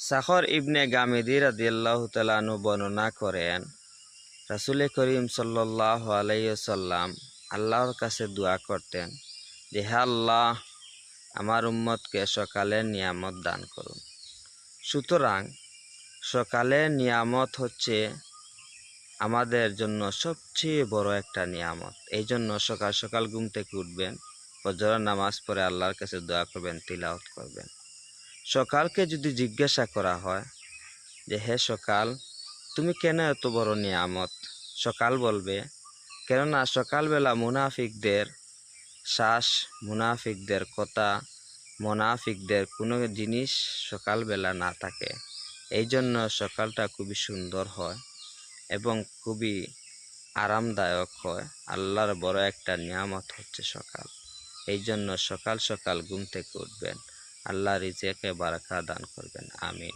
সাখর ইবনে গামিদি রাদিয়াল্লাহু তাআলা আনহু বর্ণনা করেন, রাসূল করিম সাল্লাল্লাহু আলাইহি ওয়াসাল্লাম আল্লাহর কাছে দোয়া করতেন যে, হে আল্লাহ, আমার উম্মতকে সকালের নিয়ামত দান করুন। সুতরাং সকালের নিয়ামত হচ্ছে আমাদের জন্য সবচেয়ে বড় একটা নিয়ামত। এই জন্য সকাল সকাল ঘুম থেকে উঠবেন, ফজরের নামাজ পড়ে আল্লাহর কাছে দোয়া করবেন, তিলাওয়াত করবেন। সকালকে যদি জিজ্ঞাসা করা হয় যে, হে সকাল, তুমি কেন এত বড় নিয়ামত? সকাল বলবে, কেননা সকালবেলা মুনাফিকদের শ্বাস, মুনাফিকদের কথা, মুনাফিকদের কোনো জিনিস সকালবেলা না থাকে। এই জন্য সকালটা খুবই সুন্দর হয় এবং খুবই আরামদায়ক হয়। আল্লাহর বড় একটা নিয়ামত হচ্ছে সকাল। এই জন্য সকাল সকাল ঘুম থেকে উঠবেন, আল্লাহ রিজিকে বারাকা দান করবেন। আমিন।